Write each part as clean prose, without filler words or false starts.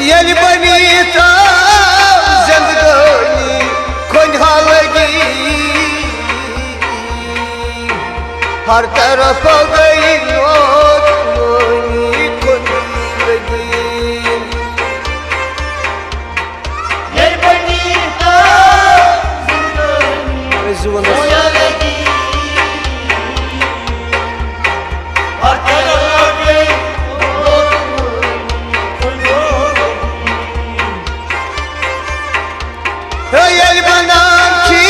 यल बनी तो जिंदगानी खुदा लगी हर तरफ गई मौत मोनी खुदा लगी यल बनी तो जिंदगानी खुदा लगी हर तरफ गई यल बना की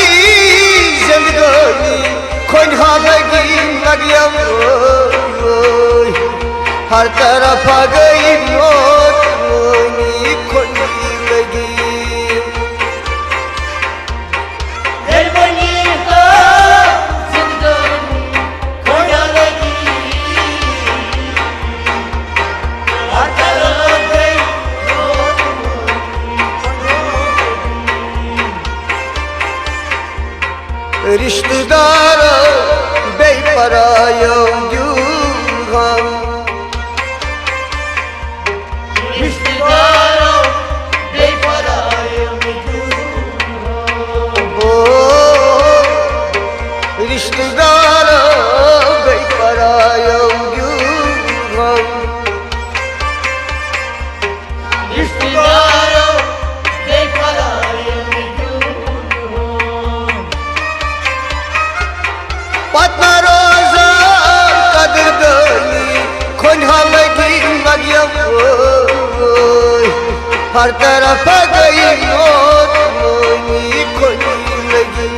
जिंदगानी खुदा लगी हर तरफ गई मौत मोनी खुदा लगी यल बनी तो जिंदगानी खुदा लगी हर तरफ गई रिश्तेदार बेपरायो हम रिश्तेदारों बेपरायो रिश्तेदार बेपरायो हम रिश्तेदारों बेपरायो पता रोजा कदर गई खुदा लगी हर तरफ गई मौत मोनी खुदा लगी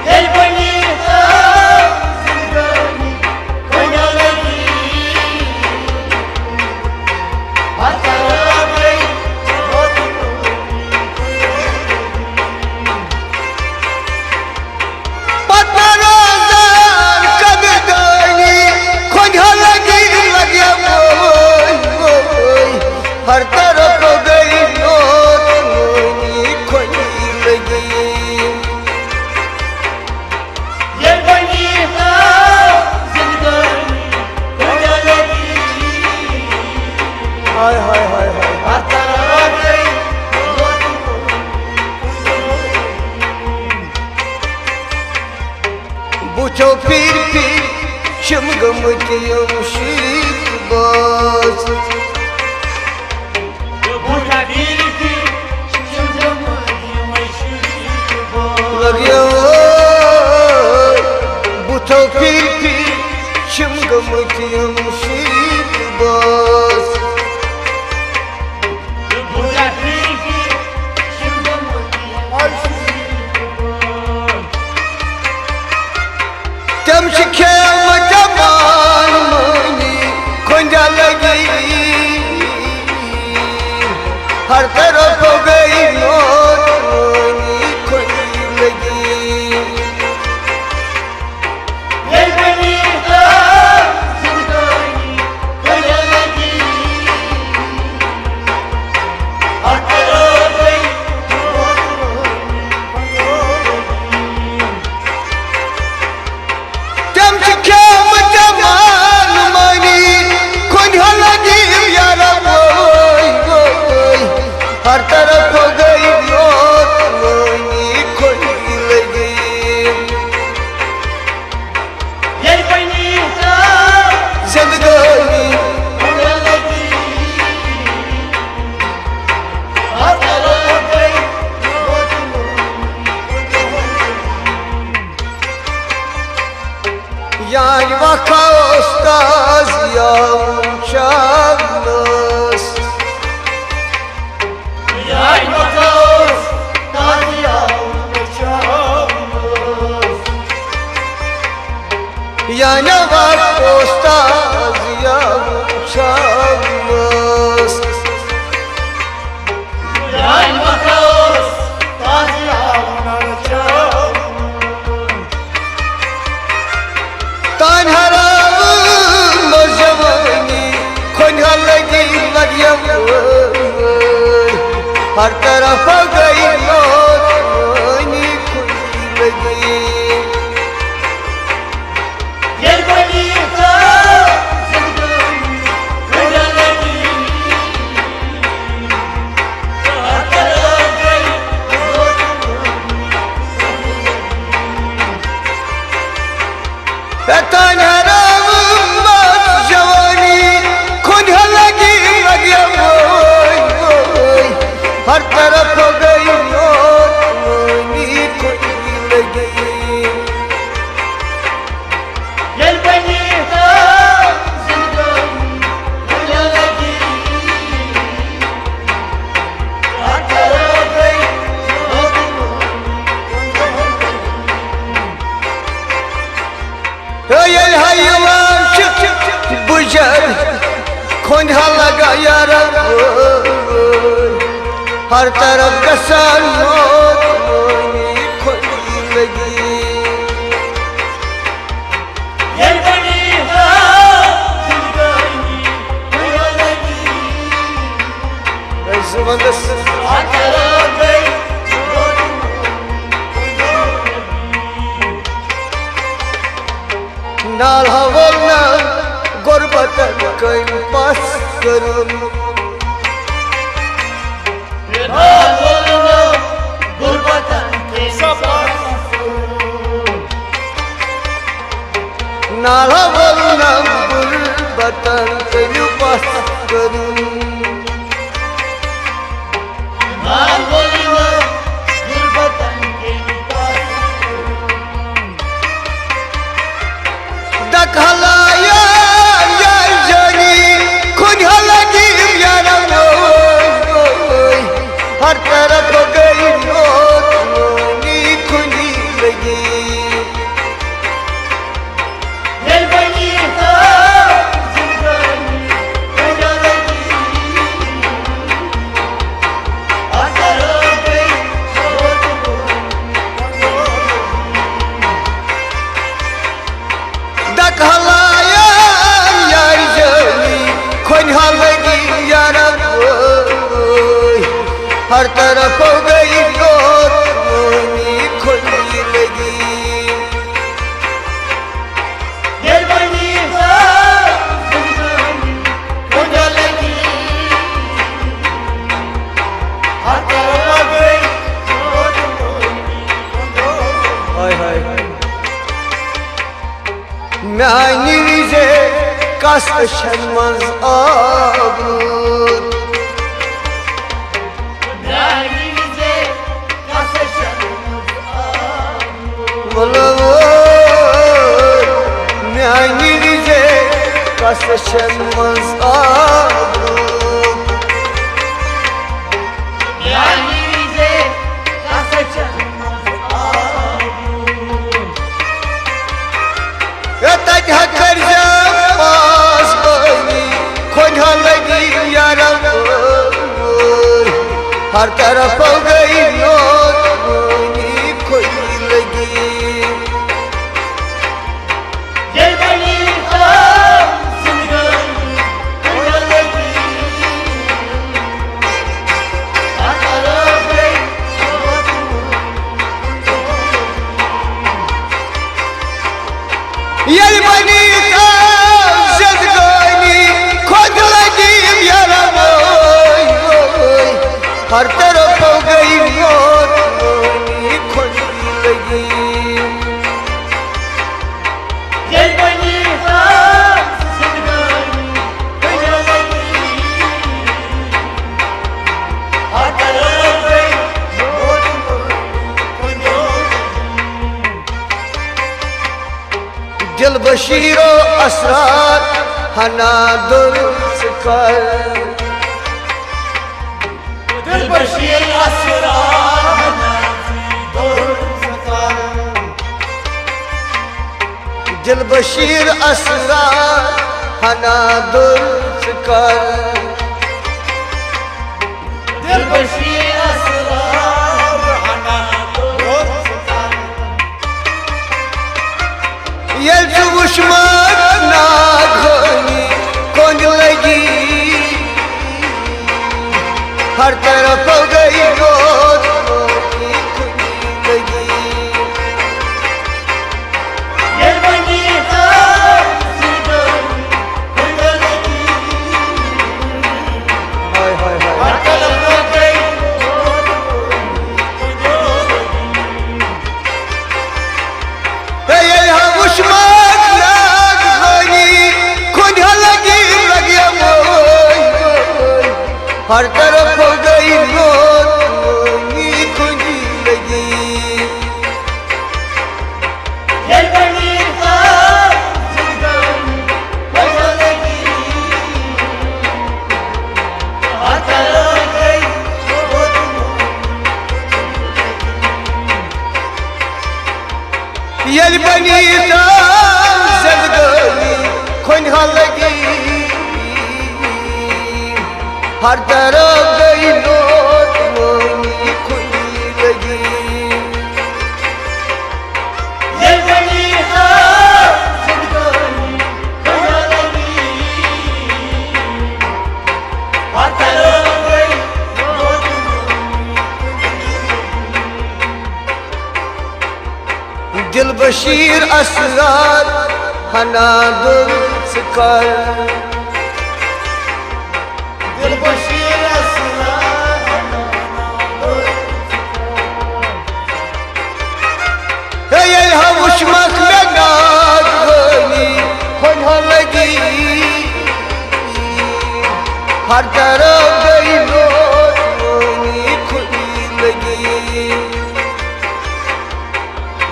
यल बनी तो जिंदगानी खुदा लगी हर तरफ गई पता रोजा कदर गई खुदा लगी हर तरफ गई मौत मोनी खुदा लगी यल बनी तो जिंदगानी खुदा लगी हाय हाय हाय हाय हर तरफ गई बुझो फिर शमगमतियम शीत बास बुझा फिर शमगमतियम शीत बास लगियो बुझो फिर शमगमतियम शीत बास बुझा फिर शमगमतियम शीत बास तम शिखे जवान मोनी खुदा लगी हर तरफ गई मौत मोनी खुदा लगी यल बनी तो जिंदगानी खुदा लगी हर तरफ गई तम शिखे जवान मोनी खुदा लगी हर तरफ गई मौत मोनी खुदा लगी यल बनी तो जिंदगानी खुदा लगी हर तरफ गई yani vaka ostaz yavşanız Yay bakalım tadı yavrucağımız yani vaka ostaz yavşanız Yay bakalım tadı yavrucağımız tanharam mojavani खुदा लगी हर तरफ गई मौत मोनी खुदा लगी यल बनी तो जिंदगानी खुदा लगी खोन्हा लगा यार हर तरफ गसान मोनी खोनी लगी ये बनी है जिंदगी खुदा लगी Zıvandas Atara bey Nal havalna Gorbatan kayın pas karın Nalolna gurbatan ke sapat Nal havalna Gorbatan kayın pas karın Nalolna gurbatan ke sapat Dakhala ya jani Kunya lagi yaram Har taraf gayi ni khuni lagi ये बनी है जिंदगी खुदा लगी Atara bey Dakhala ya jani Kunya lagi yaram Har taraf gayi ni khuni lagi ये बनी है जिंदगी खुदा लगी Atara bey Hay hay Meani bize kaslaşılmaz abrut Yani bize kasışanımız Vallahi Meani bize kaslaşılmaz abrut Yani bize kasışanımız Yatak hakar jamaz bani Konya lagi yaram Har taraf gayi ni khuni lagi ये बनी है जिंदगी खुदा लगी Atara bey Yel bani zedgani khod lagi yaram har taraf ho gayi ni khoni lagi ये बनी है जिंदगी खुदा लगी Atara bey dil bashiro asrar hana dul skar दिल बशीर असराना दूर सकार dil bashir asrar hana dul skar दिल बशीर असराना दूर सकार Yel çuvuşmak na khoni kond lagi har taraf ho gayi ni khuni lagi ये बनी है जिंदगी खुदा लगी hay hay hay Atara bey Yel havuşmak na khoni kond lagi har taraf ho gayi ni khuni lagi ये बनी है जिंदगी खुदा लगी Atara bey Yel bani zedgani khon lagi हर तरफ गई नोट मोनी खुली लगी ये बड़ी खास जिंदगानी कहाँ लगी हर तरफ गई नोट दिल बशीर असरार हना दिल सिकार दिल बशीर असरार ये हम उश्मत में नाग बनी होने लगी हर तरफ गई नोट मोनी खुली लगी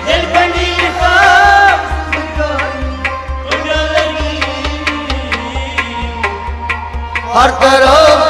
दिल बड़ी खास जिंदगानी कहाँ लगी हर तरफ